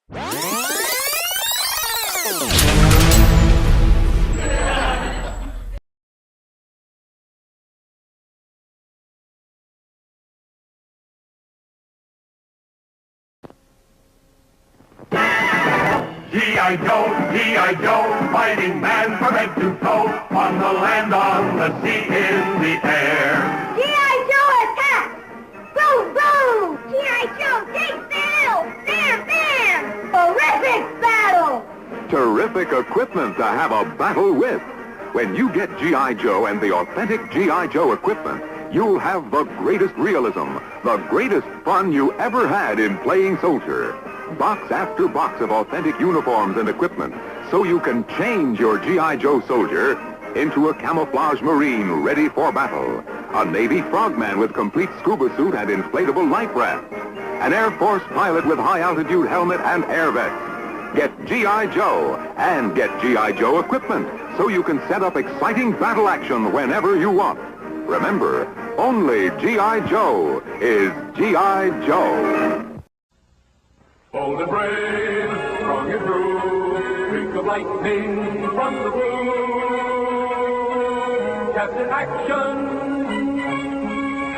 G.I. Joe, G.I. Joe, fighting man from head to toe, on the land, on the sea, in the air. G.I. Joe attack! Boom, boom! G.I. Joe takes the hill! Bam, bam! Horrific battle! Terrific equipment to have a battle with. When you get G.I. Joe and the authentic G.I. Joe equipment, you'll have the greatest realism, the greatest fun you ever had in playing soldier. Box after box of authentic uniforms and equipment, so you can change your G.I. Joe soldier into a camouflage Marine ready for battle, a Navy frogman with complete scuba suit and inflatable life raft, an Air Force pilot with high-altitude helmet and air vest. Get G.I. Joe and get G.I. Joe equipment, so you can set up exciting battle action whenever you want. Remember, only G.I. Joe is G.I. Joe. Bold and brave, strong and true, streak of lightning from the blue. Captain Action!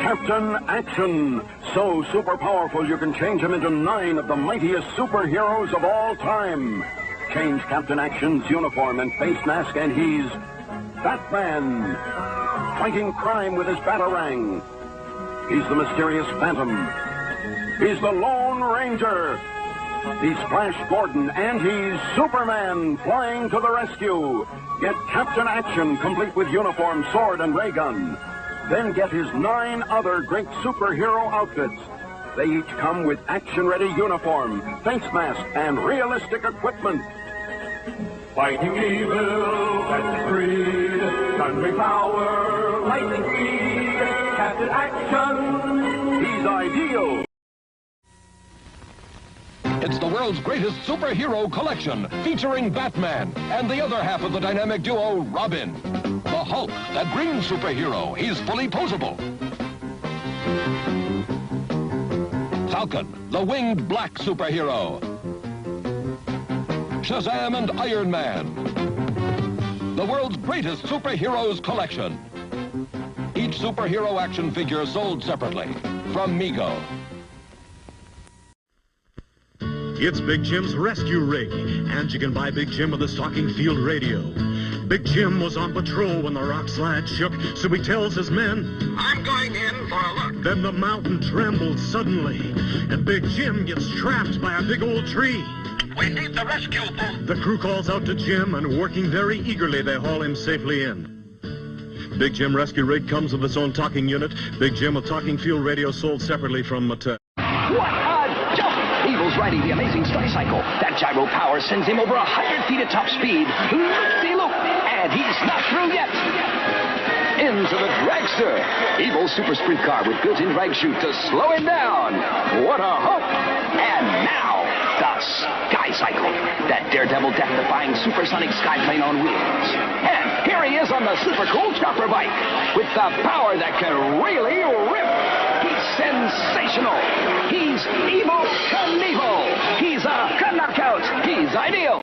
Captain Action! So super powerful you can change him into 9 of the mightiest superheroes of all time. Change Captain Action's uniform and face mask and he's Batman, fighting crime with his batarang. He's the mysterious Phantom. He's the Lone Ranger. He's Flash Gordon, and he's Superman, flying to the rescue. Get Captain Action, complete with uniform, sword, and ray gun. Then get his 9 other great superhero outfits. They each come with action-ready uniform, face mask, and realistic equipment. Fighting evil, that's creed, thundering power, lightning speed, Captain Action. He's ideal. It's the world's greatest superhero collection, featuring Batman and the other half of the dynamic duo, Robin. The Hulk, that green superhero, he's fully posable. Falcon, the winged black superhero. Shazam and Iron Man. The world's greatest superheroes collection. Each superhero action figure sold separately from Mego. It's Big Jim's rescue rig, and you can buy Big Jim with a stocking field radio. Big Jim was on patrol when the rock slide shook, so he tells his men, I'm going in for a look. Then the mountain trembled suddenly, and Big Jim gets trapped by a big old tree. We need the rescue boat. The crew calls out to Jim, and working very eagerly, they haul him safely in. Big Jim rescue rig comes with its own talking unit. Big Jim with talking field radio sold separately from Mattel. What a jump! Evil's riding the amazing tricycle. That gyro power sends him over 100 feet at top speed. Loop-de-loop! And he's not through yet. Into the dragster. Evil's super sprint car with built-in drag chute to slow him down. What a hook! And now, the Sky Cycle. That daredevil death-defying supersonic skyplane on wheels. And here he is on the super cool chopper bike with the power that can really rip. He's sensational. He's Evel Knievel. He's a knockout. He's ideal.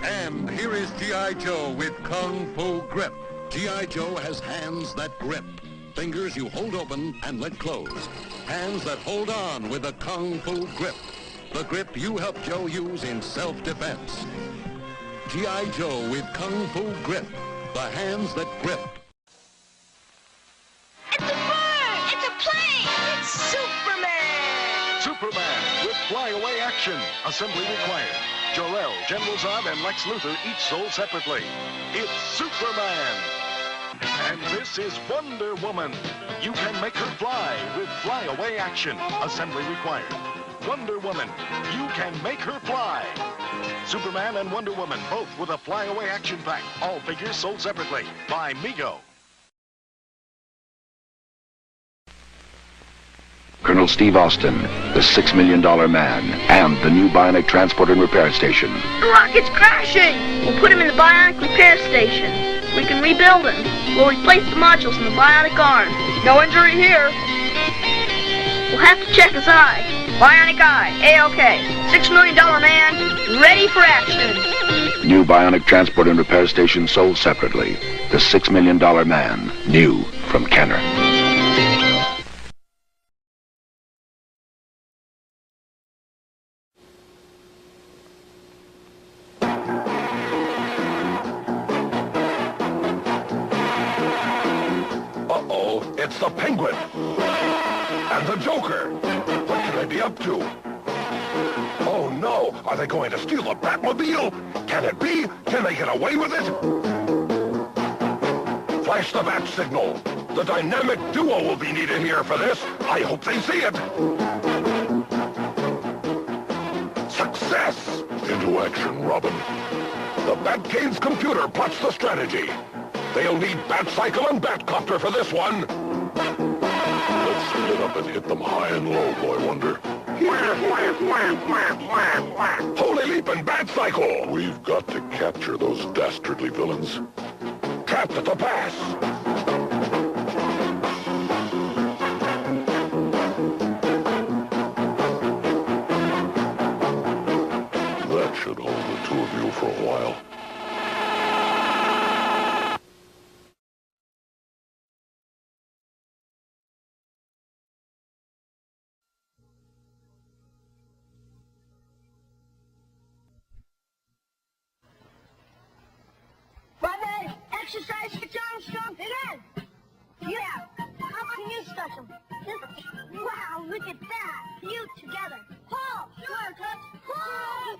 And here is G.I. Joe with Kung Fu Grip. G.I. Joe has hands that grip. Fingers you hold open and let close. Hands that hold on with a Kung Fu Grip. The grip you help Joe use in self-defense. G.I. Joe with Kung Fu Grip. The hands that grip. It's a bird! It's a plane! It's Superman! Superman with flyaway action. Assembly required. Jor-El, General Zod, and Lex Luthor each sold separately. It's Superman. And this is Wonder Woman. You can make her fly with flyaway action. Assembly required. Wonder Woman. You can make her fly. Superman and Wonder Woman, both with a flyaway action pack. All figures sold separately by Mego. Colonel Steve Austin, the $6 Million Man, and the new Bionic transport and repair station. The rocket's crashing! We'll put him in the Bionic repair station. we can rebuild him. We'll replace the modules in the bionic arm. No injury here. We'll have to check his eye. Bionic eye, A-OK. $6 million man, ready for action. New Bionic transport and repair station sold separately. The $6 Million Man, new from Kenner. Uh-oh, it's the Penguin. And the Joker. What can I be up to? Oh no, are they going to steal the Batmobile? Can it be? Can they get away with it? Flash the bat signal. The dynamic duo will be needed here for this. I hope they see it. Success! Into action, Robin. The Batcane's computer plots the strategy. They'll need Batcycle and Batcopter for this one. Let's speed it up and hit them high and low, Boy Wonder. Holy Leap and Batcycle! We've got to capture those dastardly villains. Trapped at the pass. That should hold the two of you for a while. Exercise for Armstrong. Again. Yeah. How can you stretch them? Wow, look at that. You together. Pull. Sure, Touch. Pull.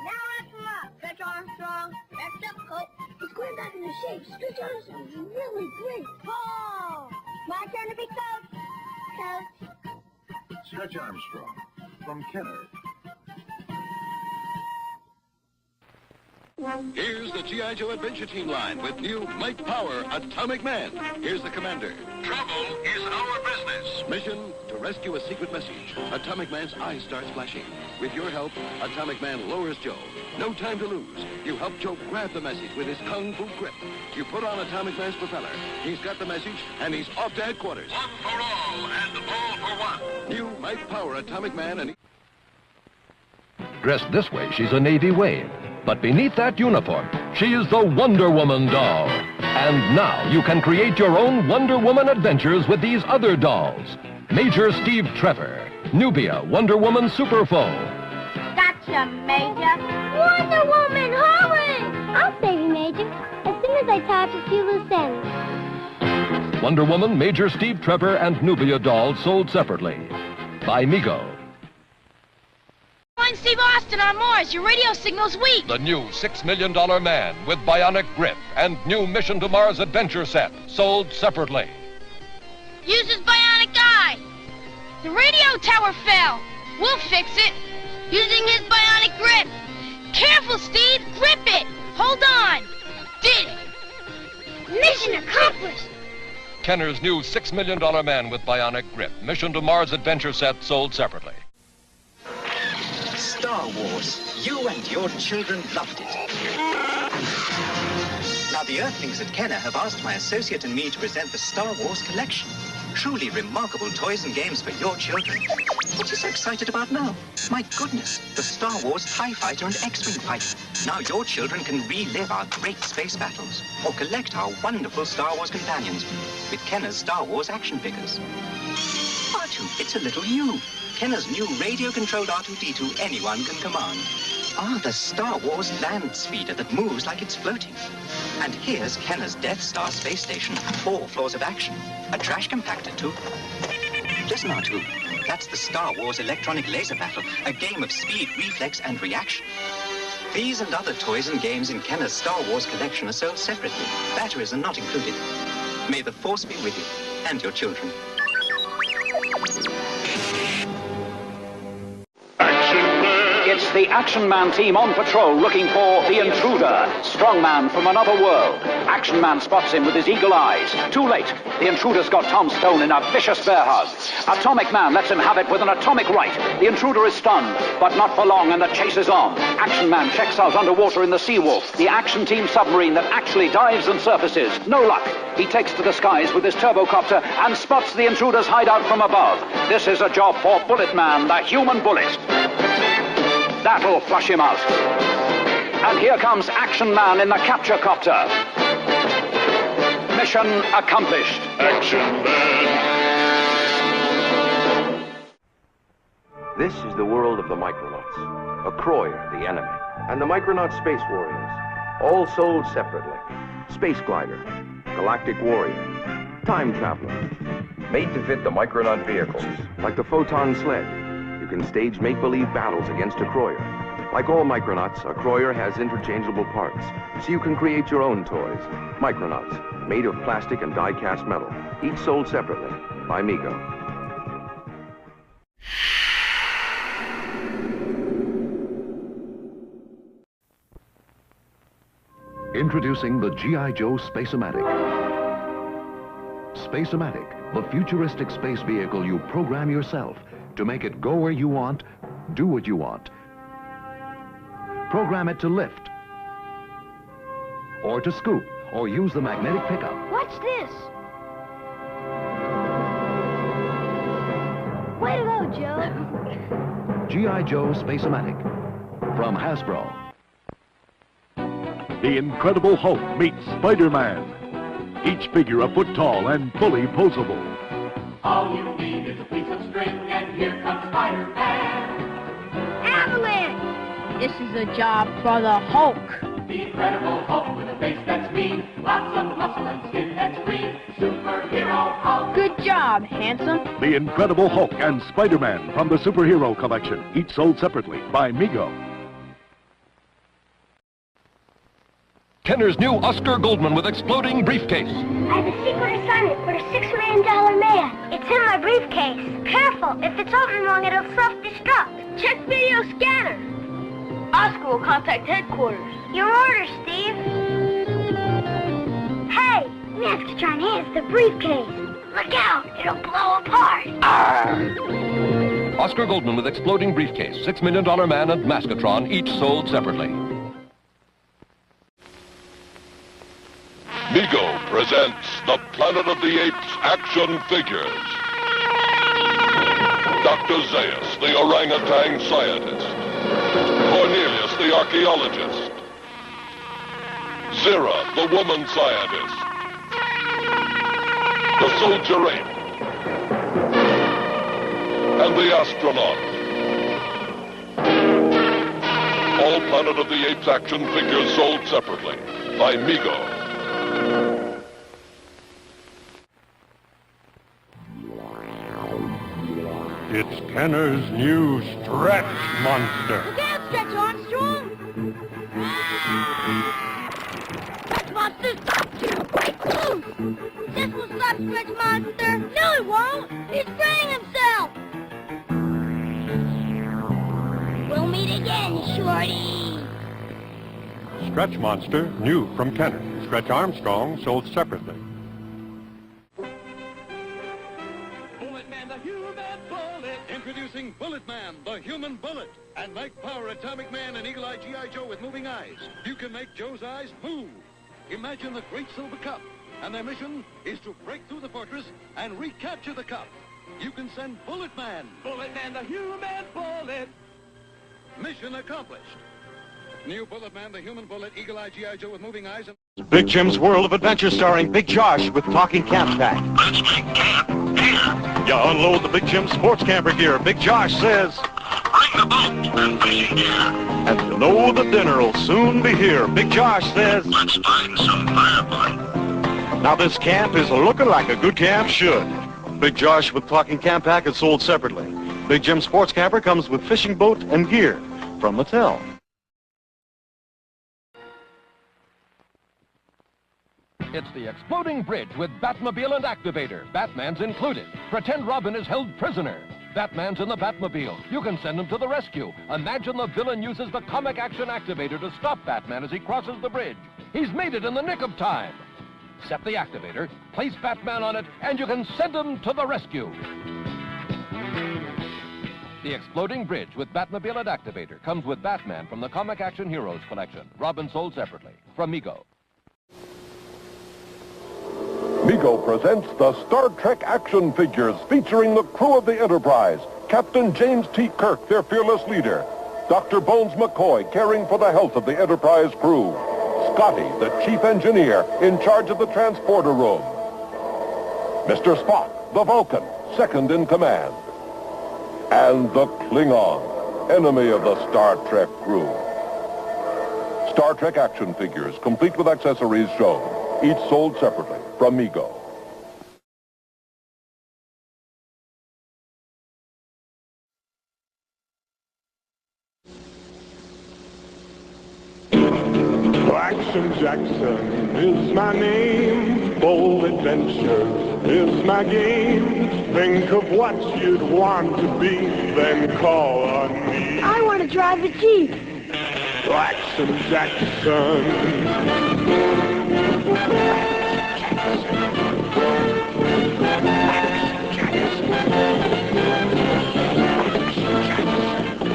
Now lift them up. Stretch Armstrong. That's difficult. It's going back into shape. Stretch Armstrong is really great. Pull. My turn to be coach. Coach. Stretch Armstrong from Kenner. Here's the G.I. Joe Adventure Team line with new Mike Power Atomic Man. Here's the commander. Trouble is our business. Mission to rescue a secret message. Atomic Man's eyes starts flashing. With your help, Atomic Man lowers Joe. No time to lose. You help Joe grab the message with his kung fu grip. You put on Atomic Man's propeller. He's got the message, and he's off to headquarters. One for all, and all for one. New Mike Power Atomic Man and... Dressed this way, she's a Navy Wave. But beneath that uniform, she is the Wonder Woman doll. And now you can create your own Wonder Woman adventures with these other dolls. Major Steve Trevor, Nubia, Wonder Woman Super Foe. Gotcha, Major. Wonder Woman, hurry! I'll save you, Major, as soon as I tie up a few loose ends. Wonder Woman, Major Steve Trevor, and Nubia dolls sold separately. By Mego. Find Steve Austin on Mars. Your radio signal's weak. The new $6 Million Man with Bionic Grip and new Mission to Mars adventure set sold separately. Use his bionic eye. The radio tower fell. We'll fix it. Using his bionic grip. Careful, Steve. Grip it. Hold on. Did it. Mission accomplished. Kenner's new $6 Million Man with Bionic Grip. Mission to Mars adventure set sold separately. Star Wars. You and your children loved it. Now the Earthlings at Kenner have asked my associate and me to present the Star Wars collection. Truly remarkable toys and games for your children. What are you so excited about now? My goodness, the Star Wars TIE Fighter and X-Wing fighter. Now your children can relive our great space battles or collect our wonderful Star Wars companions with Kenner's Star Wars action figures. R2, it's a little you. Kenner's new radio-controlled R2-D2 anyone can command. Ah, the Star Wars land speeder that moves like it's floating. And here's Kenner's Death Star space station, 4 floors of action. A trash compactor, too. Listen, R2, that's the Star Wars electronic laser battle, a game of speed, reflex, and reaction. These and other toys and games in Kenner's Star Wars collection are sold separately. Batteries are not included. May the Force be with you and your children. It's the Action Man team on patrol looking for the intruder, strongman from another world. Action Man spots him with his eagle eyes. Too late. The intruder's got Tom Stone in a vicious bear hug. Atomic Man lets him have it with an atomic right. The intruder is stunned, but not for long, and the chase is on. Action Man checks out underwater in the Seawolf, the action team submarine that actually dives and surfaces. No luck. He takes to the skies with his turbocopter and spots the intruder's hideout from above. This is a job for Bullet Man, the human bullet. That'll flush him out. And here comes Action Man in the capture copter. Mission accomplished. Action Man. This is the world of the Micronauts. A Croyer, the enemy, and the Micronaut Space Warriors, all sold separately. Space Glider, Galactic Warrior, Time Traveler, made to fit the Micronaut vehicles. Like the Photon Sled, you can stage make-believe battles against a Croyer. Like all Micronauts, a Croyer has interchangeable parts, so you can create your own toys. Micronauts, made of plastic and die-cast metal, each sold separately by Mego. Introducing the G.I. Joe Spacematic. Spacematic, the futuristic space vehicle you program yourself to make it go where you want, do what you want. Program it to lift, or to scoop, or use the magnetic pickup. What's this? Way to go, Joe. G.I. Joe Spacematic from Hasbro. The Incredible Hulk meets Spider-Man. Each figure a foot tall and fully posable. All you need is a piece of string, and here comes Spider-Man. Avalanche! This is a job for the Hulk. The Incredible Hulk with a face that's mean, lots of muscle and skin that's green. Superhero Hulk. Good job, handsome. The Incredible Hulk and Spider-Man from the Superhero Collection, each sold separately by Mego. Kenner's new Oscar Goldman with exploding briefcase. I have a secret assignment for the $6 million man. It's in my briefcase. Careful, if it's open wrong, it'll self-destruct. Check video scanner. Oscar will contact headquarters. Your orders, Steve. Hey, we have to try and enhance the briefcase. Look out, it'll blow apart. Oscar Goldman with exploding briefcase, $6 million man and Maskatron, each sold separately. Mego presents the Planet of the Apes action figures. Dr. Zaius, the orangutan scientist. Cornelius, the archaeologist. Zira, the woman scientist. The soldier ape. And the astronaut. All Planet of the Apes action figures sold separately by Mego. It's Kenner's new Stretch Monster. Look out, Stretch Armstrong! Stretch Monster, stop! Break loose! This will stop Stretch Monster! No, it won't! He's freeing himself! We'll meet again, Shorty! Stretch Monster, new from Kenner. Stretch Armstrong, sold separately. Introducing Bullet Man, the human bullet. And Mike Power, Atomic Man, and Eagle-Eye G.I. Joe with moving eyes. You can make Joe's eyes move. Imagine the Great Silver Cup. And their mission is to break through the fortress and recapture the cup. You can send Bullet Man. Bullet Man, the human bullet. Mission accomplished. New Bullet Man, the human bullet, Eagle-Eye G.I. Joe with moving eyes. And Big Jim's World of Adventure starring Big Josh with talking camp pack. Let's make camp here. You unload the Big Jim sports camper gear. Big Josh says, Bring the boat and fishing gear. and you know the dinner'll soon be here. Big Josh says, Let's find some firewood. now this camp is looking like a good camp should. Big Josh with talking camp pack is sold separately. Big Jim sports camper comes with fishing boat and gear from Mattel. It's the exploding bridge with Batmobile and activator. Batman's included. Pretend Robin is held prisoner. Batman's in the Batmobile. You can send him to the rescue. Imagine the villain uses the comic action activator to stop Batman as he crosses the bridge. He's made it in the nick of time. Set the activator, place Batman on it, and you can send him to the rescue. The exploding bridge with Batmobile and activator comes with Batman from the Comic Action Heroes collection. Robin sold separately. From Mego. Mego presents the Star Trek action figures featuring the crew of the Enterprise. Captain James T. Kirk, their fearless leader. Dr. Bones McCoy, caring for the health of the Enterprise crew. Scotty, the chief engineer, in charge of the transporter room. Mr. Spock, the Vulcan, second in command. And the Klingon, enemy of the Star Trek crew. Star Trek action figures, complete with accessories shown. Each sold separately from Mego. Jackson is my name. Bold adventure is my game. Think of what you'd want to be, then call on me. I want to drive a Jeep. Action Jackson.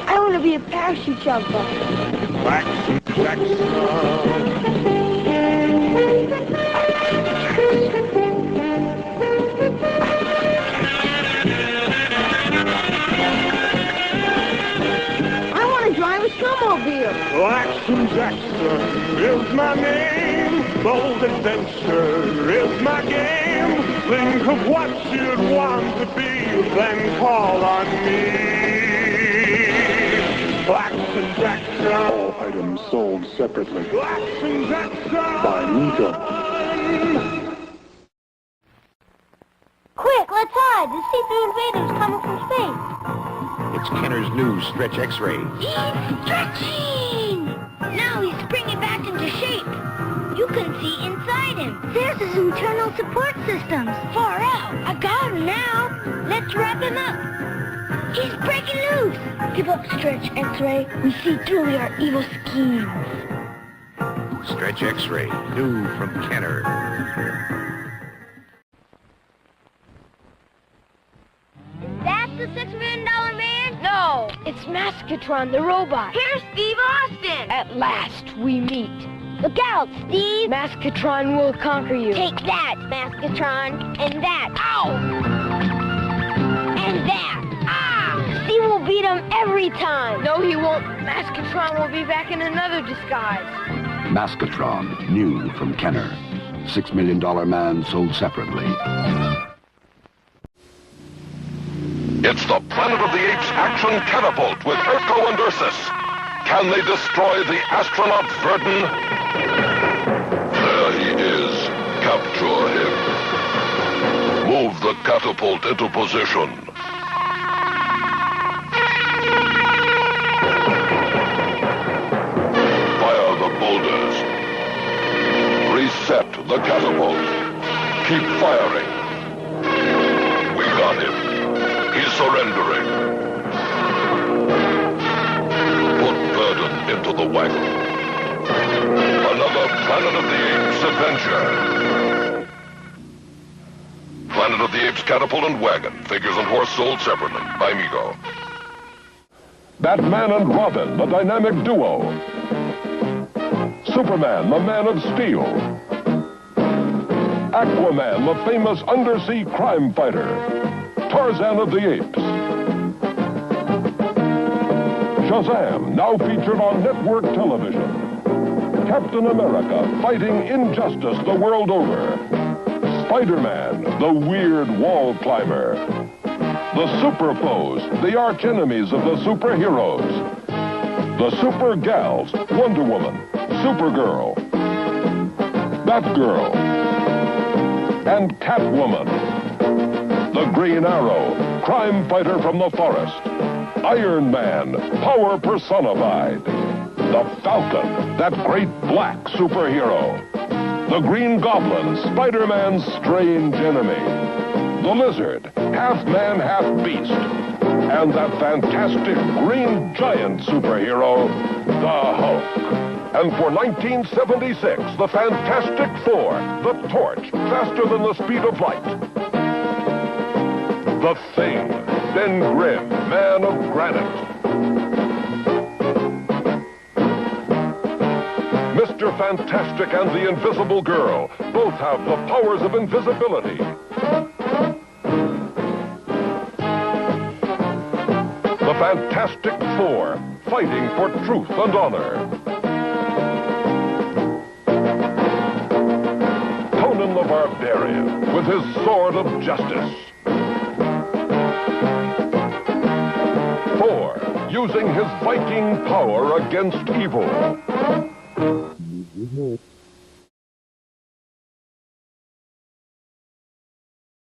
I want to be a parachute jumper. Action Jackson. Action Jackson is my name. Bold adventure is my game. Think of what you'd want to be, then call on me. Action Jackson. All items sold separately. Action Jackson. By Mego. Quick, let's hide. The see-through invaders coming from space. It's Kenner's new Stretch X-ray. He's stretching! Now he's springing back into shape. You can see inside him. There's his internal support systems. Far out. I got him now. Let's wrap him up. He's breaking loose. Give up, Stretch X-ray. We see through your evil schemes. Stretch X-ray, new from Kenner. That's the $6 million man? No, it's Maskatron, the robot. Here's Steve Austin. At last, we meet. Look out, Steve. Maskatron will conquer you. Take that, Maskatron. And that. Ow! And that. Ah! Steve will beat him every time. No, he won't. Maskatron will be back in another disguise. Maskatron, new from Kenner. $6 million man sold separately. It's the Planet of the Apes action catapult with Urko and Ursus. Can they destroy the astronaut Verdun? There he is. Capture him. Move the catapult into position. Fire the boulders. Reset the catapult. Keep firing. We got him. He's surrendering. Put Verdun into the wagon. Another Planet of the Apes adventure. Planet of the Apes catapult and wagon. Figures and horse sold separately by Mego. Batman and Robin, the dynamic duo. Superman, the Man of Steel. Aquaman, the famous undersea crime fighter. Tarzan of the Apes. Shazam, now featured on network television. Captain America, fighting injustice the world over. Spider-Man, the weird wall climber. The Super Foes, the arch enemies of the superheroes. The Super Gals, Wonder Woman, Supergirl, Batgirl, and Catwoman. The Green Arrow, crime fighter from the forest. Iron Man, power personified. The Falcon, that great black superhero. The Green Goblin, Spider-Man's strange enemy. The Lizard, half man, half beast. And that fantastic green giant superhero, the Hulk. And for 1976, the Fantastic Four, the Torch, faster than the speed of light. The Thing, Ben Grimm, man of granite. Mr. Fantastic and the Invisible Girl both have the powers of invisibility. The Fantastic Four, fighting for truth and honor. Conan the Barbarian, with his sword of justice. Thor, using his Viking power against evil.